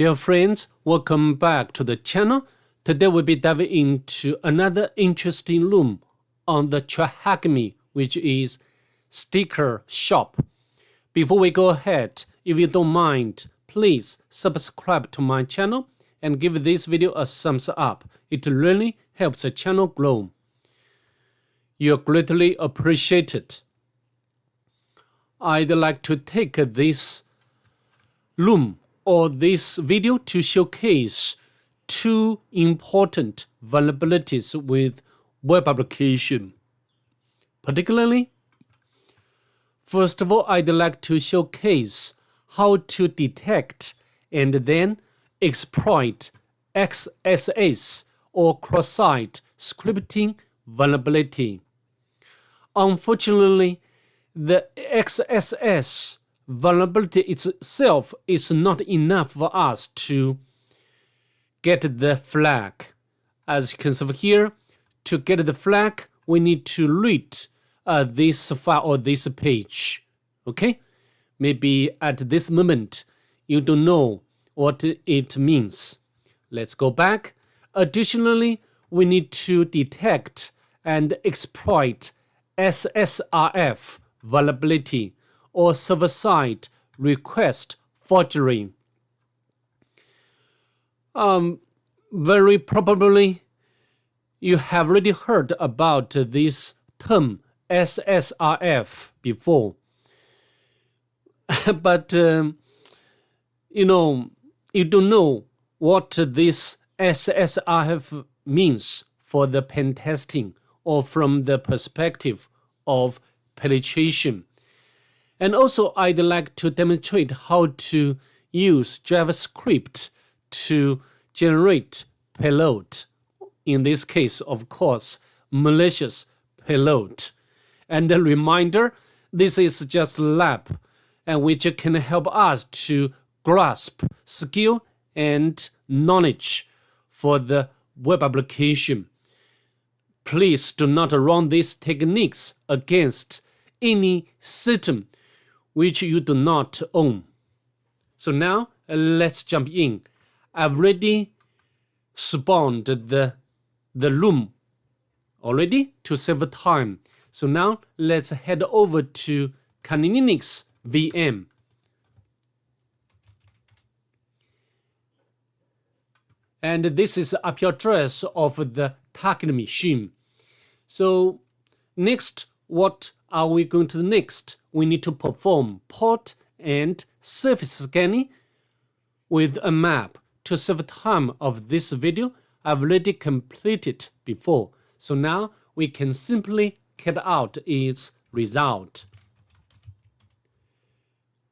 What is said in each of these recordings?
Dear friends, welcome back to the channel. Today we'll be diving into another interesting room on the TryHackMe, which is sticker shop. Before we go ahead, if you don't mind, please subscribe to my channel and give this video a thumbs up. It really helps the channel grow. You're greatly appreciated. I'd like to take this room or this video to showcase two important vulnerabilities with web application. Particularly, first of all, I'd like to showcase how to detect and then exploit XSS or cross-site scripting vulnerability. Unfortunately, the XSS vulnerability itself is not enough for us to get the flag. As you can see here, to get the flag, we need to read this file or this page. Okay? Maybe at this moment, you don't know what it means. Let's go back. Additionally, we need to detect and exploit SSRF vulnerability or server-side request forgery. Very probably, you have already heard about this term SSRF before. But, you don't know what this SSRF means for the pen testing or from the perspective of penetration. And also, I'd like to demonstrate how to use JavaScript to generate payload. In this case, of course, malicious payload. And a reminder, this is just a lab, and which can help us to grasp skill and knowledge for the web application. Please do not run these techniques against any system which you do not own. So now, let's jump in. I've already spawned the room already to save time. So now, let's head over to Linux VM. And this is the IP address of the target machine. So next, what are we going to do next? We need to perform port and surface scanning with a map. To save time of this video, I've already completed before. So now we can simply get out its result.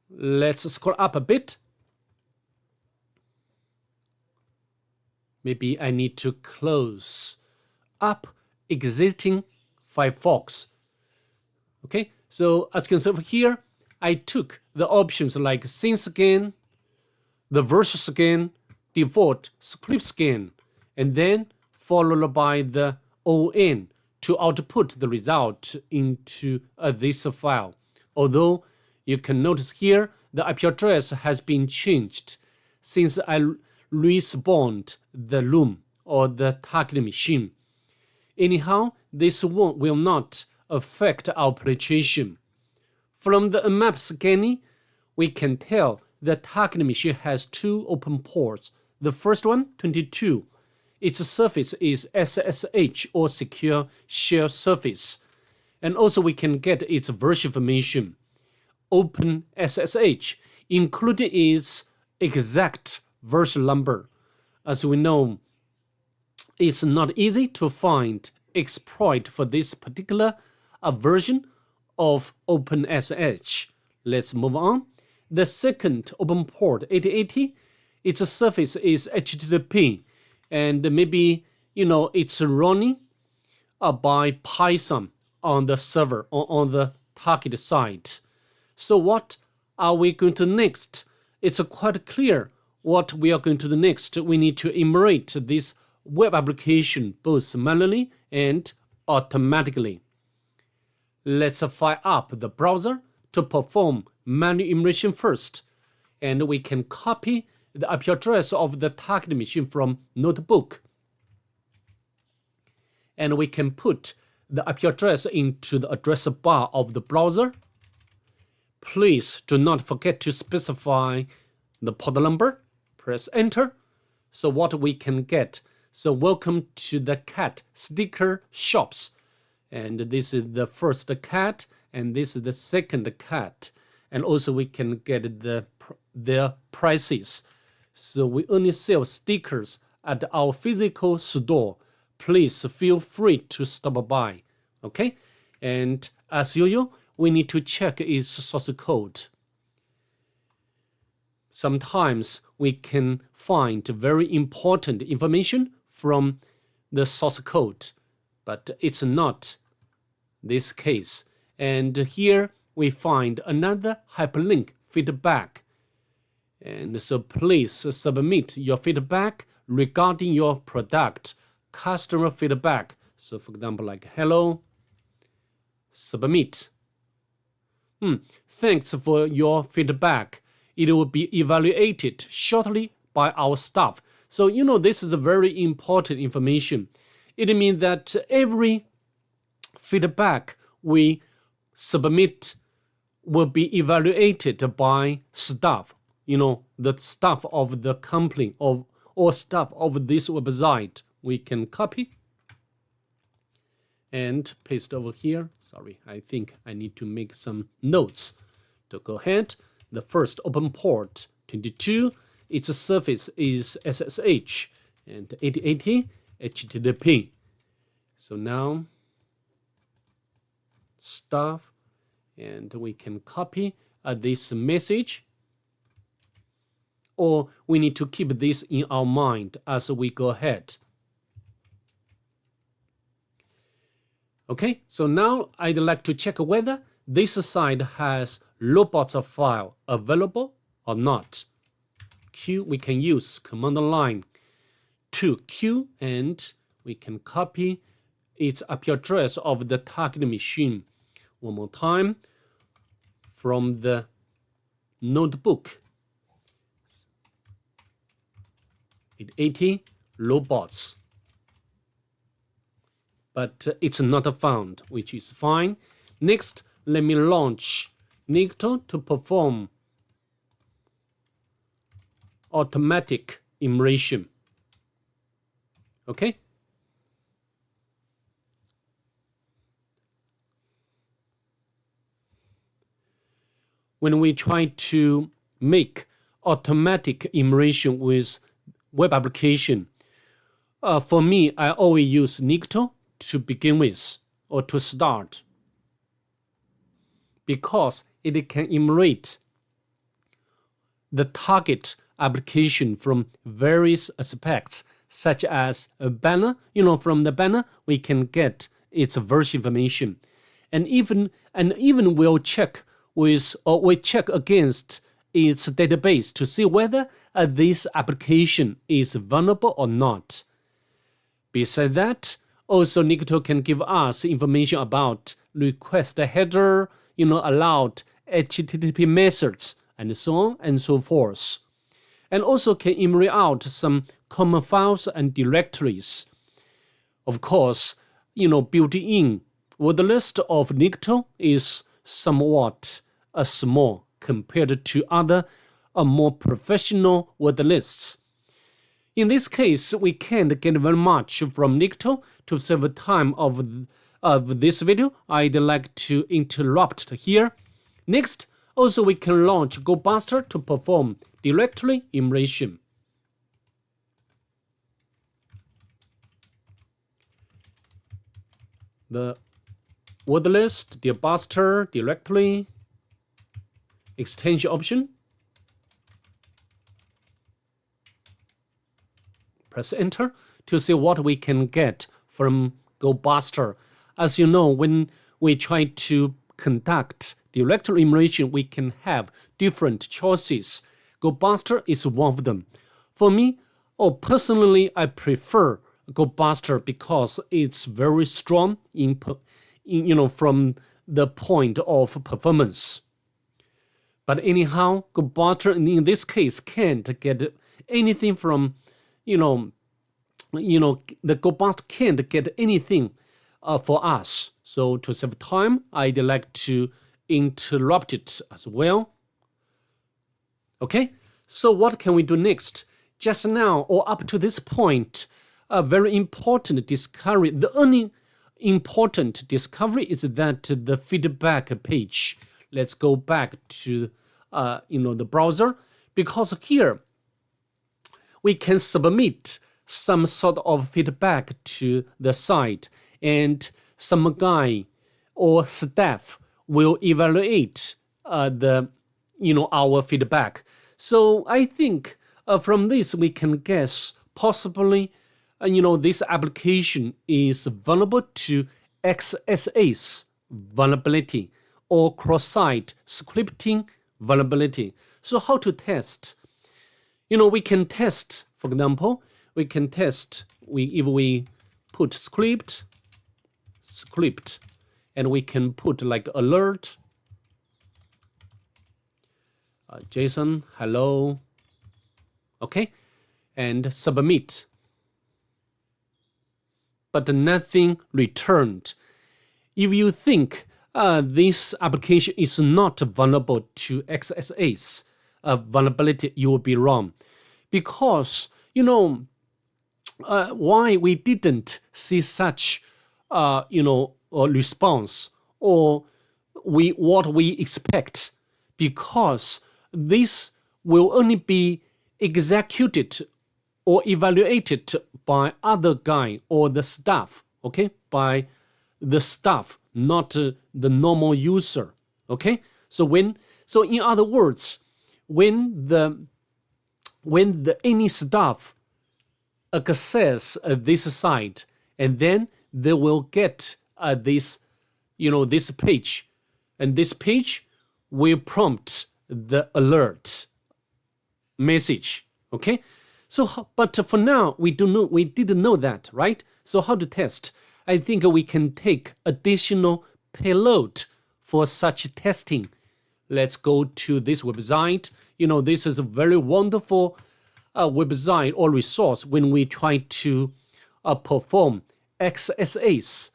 Let's scroll up a bit. Maybe I need to close up existing Firefox. Okay, so as you can see over here, I took the options like scene scan, the verse scan, default script scan, and then followed by the ON to output the result into this file. Although you can notice here, the IP address has been changed since I respawned the room or the target machine. Anyhow, this one will not affect our penetration. From the map scanning, we can tell the target machine has two open ports. The first one, 22. Its surface is SSH or secure shell surface. And also we can get its version information. Open SSH, including its exact version number. As we know, it's not easy to find exploit for this particular version of OpenSSH. Let's move on. The second open port, 8080, its surface is HTTP, and maybe it's running by Python on the server or on the target side. So what are we going to do next? It's quite clear what we are going to do next. We need to emulate this web application both manually and automatically. Let's fire up the browser to perform manual emulation first, and we can copy the IP address of the target machine from notebook. And we can put the IP address into the address bar of the browser. Please do not forget to specify the port number. Press enter. So what we can get. So welcome to the cat sticker shops. And this is the first cat, and this is the second cat. And also we can get their prices. So we only sell stickers at our physical store. Please feel free to stop by. Okay? And as usual, we need to check its source code. Sometimes we can find very important information from the source code, but it's not this case. And here we find another hyperlink feedback. And so please submit your feedback regarding your product, customer feedback. So for example, like hello, submit. Thanks for your feedback. It will be evaluated shortly by our staff. So, this is a very important information. It means that every feedback we submit will be evaluated by staff, the staff of the company or staff of this website. We can copy and paste over here. Sorry, I think I need to make some notes. To go ahead, the first open port 22, its surface is SSH and 8080 HTTP. So now stuff, and we can copy this message, or we need to keep this in our mind as we go ahead. Okay, so now I'd like to check whether this site has robots file available or not. Q, we can use command line to Q, and we can copy its IP address of the target machine. One more time from the notebook. 80 robots. But it's not found, which is fine. Next, let me launch Nikto to perform automatic immersion. Okay? When we try to make automatic immersion with web application, for me, I always use Nikto to begin with, or to start, because it can emulate the target application from various aspects, such as a banner. From the banner we can get its version information, and even we'll check with, or we check against its database to see whether this application is vulnerable or not. Besides that, also Nikto can give us information about request header, allowed HTTP methods, and so on and so forth. And also can enumerate out some common files and directories. Of course, built-in word list of Nikto is somewhat small compared to other more professional word lists. In this case, we can't get very much from Nikto. To save the time of this video, I'd like to interrupt here. Next, also we can launch GoBuster to perform directory immersion. The word list, GoBuster, directory, extension option. Press enter to see what we can get from GoBuster. As you know, when we try to conduct directory immersion, we can have different choices. GoBuster is one of them. For me, personally, I prefer GoBuster because it's very strong from the point of performance. But anyhow, GoBuster in this case can't get anything from, the GoBot can't get anything for us. So to save time, I'd like to interrupt it as well. Okay, so what can we do next? Just now, or up to this point, a very important discovery. The only important discovery is that the feedback page. Let's go back to the browser, because here we can submit some sort of feedback to the site, and some guy or staff will evaluate our feedback. So I think from this we can guess possibly this application is vulnerable to XSS vulnerability or cross-site scripting vulnerability. So how to test? We can test, for example, if we put script, and we can put like alert, JSON, hello, okay, and submit. But nothing returned. If you think this application is not vulnerable to XSS vulnerability, you will be wrong. Because, why we didn't see such, response, or what we expect? Because this will only be executed or evaluated by other guy or the staff, okay? By the staff, not the normal user, okay? So in other words, when any staff access this site, and then they will get this page, and this page will prompt the alert message, okay? So, but for now, we didn't know that, right? So how to test? I think we can take additional payload for such testing. Let's go to this website. This is a very wonderful website or resource when we try to perform XSS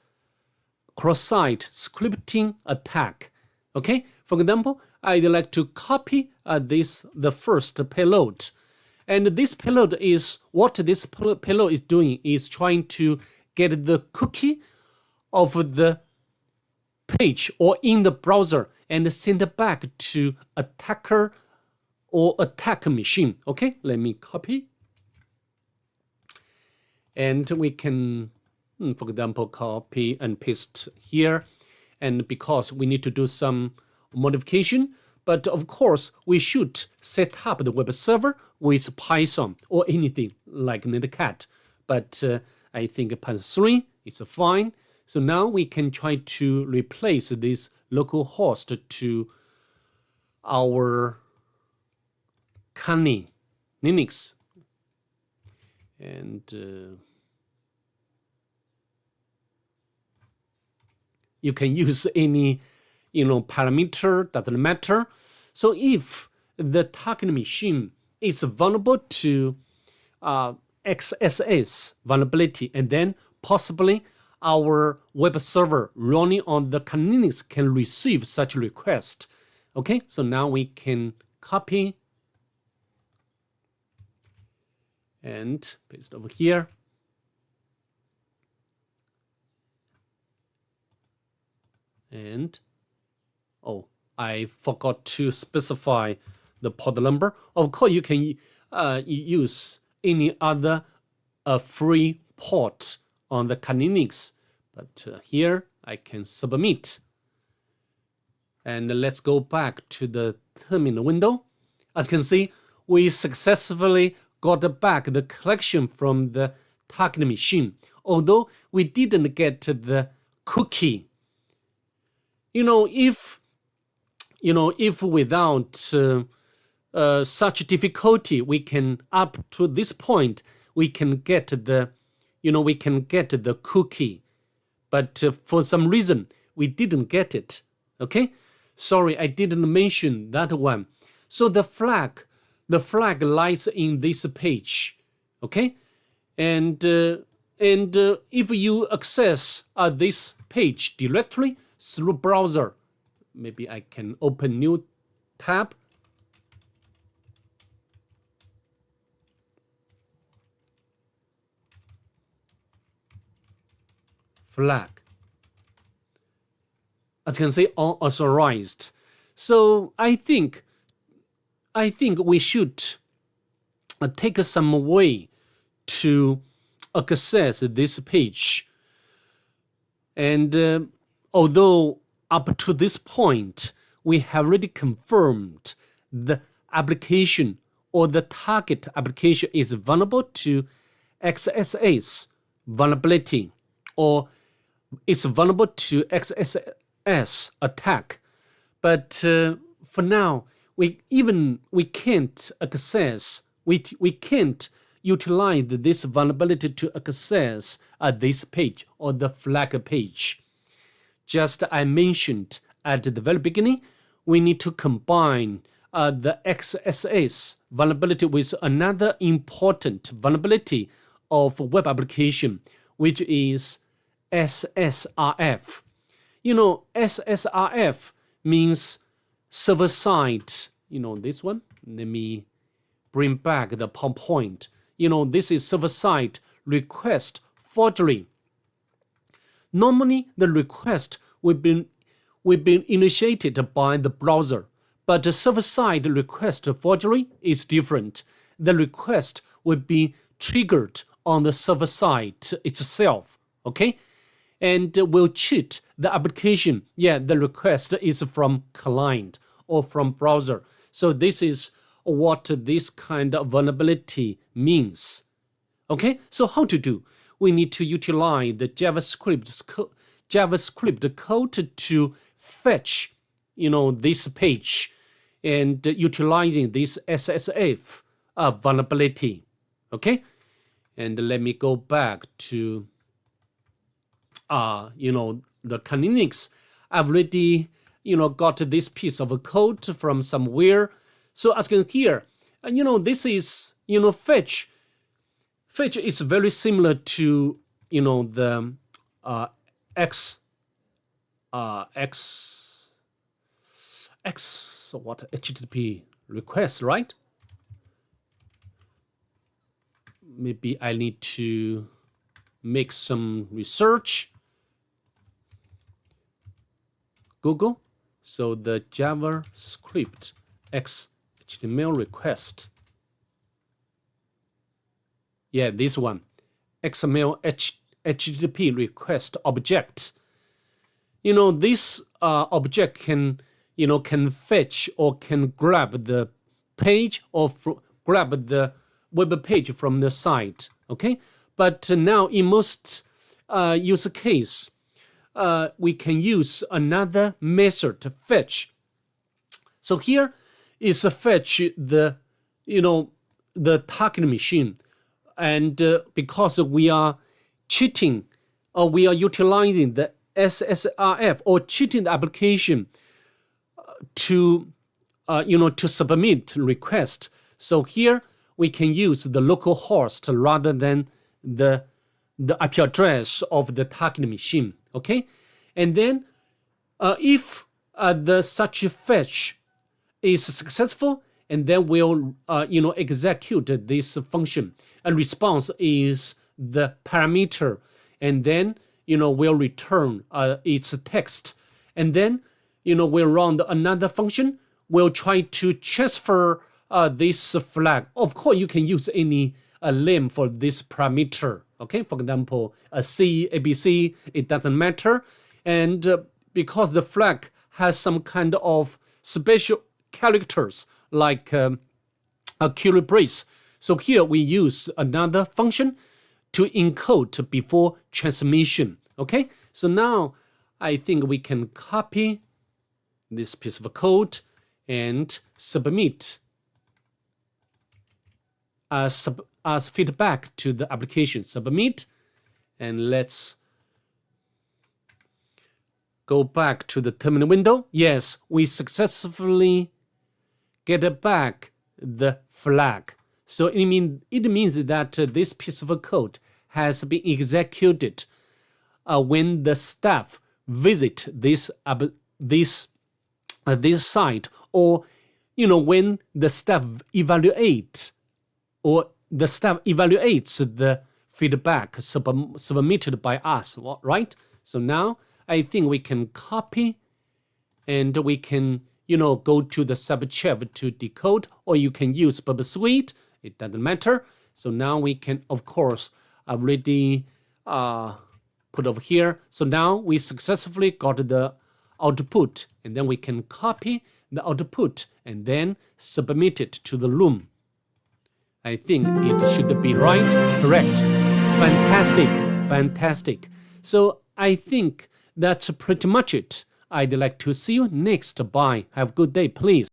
cross-site scripting attack. Okay, for example, I'd like to copy the first payload. And this payload is, what this payload is doing is trying to get the cookie of the page or in the browser and send it back to attacker or attack machine. Okay, let me copy. And we can, for example, copy and paste here. And because we need to do some modification, but of course, we should set up the web server with Python or anything like Netcat. But I think Python 3 is fine. So now we can try to replace this local host to our Kali Linux. And you can use any parameter, doesn't matter. So if the target machine is vulnerable to XSS vulnerability, and then possibly our web server running on the Kali Linux can receive such request. Okay, so now we can copy and paste over here. And I forgot to specify the port number. Of course, you can use any other free port on the Kali Linux, but here I can submit. And let's go back to the terminal window. As you can see, we successfully got back the collection from the target machine, although we didn't get the cookie. If without such difficulty, we can, up to this point, we can get the cookie, but for some reason we didn't get it. Okay, sorry, I didn't mention that one. So the flag the flag lies in this page, okay? And if you access this page directly through browser, maybe I can open new tab. Flag. As you can see, unauthorized. So I think we should take some way to access this page. And although up to this point, we have already confirmed the application or the target application is vulnerable to XSS vulnerability, or is vulnerable to XSS attack. But for now, we can't access, we can't utilize this vulnerability to access this page or the flag page. Just I mentioned at the very beginning, we need to combine the XSS vulnerability with another important vulnerability of web application, which is SSRF. You know, SSRF means server side. You know, this one. Let me bring back the PowerPoint. You know, this is server side request forgery. Normally, the request will be initiated by the browser, but the server-side request forgery is different. The request will be triggered on the server side itself, okay? And will cheat the application. Yeah, the request is from client or from browser. So this is what this kind of vulnerability means. Okay, so how to do? We need to utilize the JavaScript code to fetch, you know, this page, and utilizing this SSF vulnerability. Okay, and let me go back to you know, the Linux. I've already, you know, got this piece of code from somewhere. So as you can hear, you know, this is, you know, fetch. Fetch is very similar to, you know, the HTTP request, right? Maybe I need to make some research. Google. So the JavaScript HTML request. Yeah, this one. XML HTTP request object. You know, this object can, you know, can fetch or can grab the page or grab the web page from the site. Okay, but now in most use case, we can use another method to fetch. So here is a fetch the, you know, the target machine, and because we are cheating, or we are utilizing the SSRF or cheating the application to, you know, to submit request. So here we can use the local host rather than the IP address of the target machine. Okay, and then if the such fetch is successful, and then we'll you know, execute this function. And response is the parameter, and then, you know, we'll return its text, and then, you know, we'll run another function. We'll try to transfer this flag. Of course, you can use any name for this parameter. Okay, for example, a C, ABC, it doesn't matter. And because the flag has some kind of special characters like a curly brace, so here we use another function to encode before transmission. Okay, so now I think we can copy this piece of code and submit as feedback to the application. Submit, and let's go back to the terminal window. Yes, we successfully get back the flag. So it means that this piece of code has been executed when the staff visit this site, or when the staff evaluates the feedback submitted by us, right? So now I think we can copy and we can go to the subchef to decode, or you can use Bub Suite. It doesn't matter. So now we can, of course, already put over here. So now we successfully got the output, and then we can copy the output and then submit it to the loom. I think it should be right, correct. Fantastic. So I think that's pretty much it. I'd like to see you next. Bye. Have a good day, please.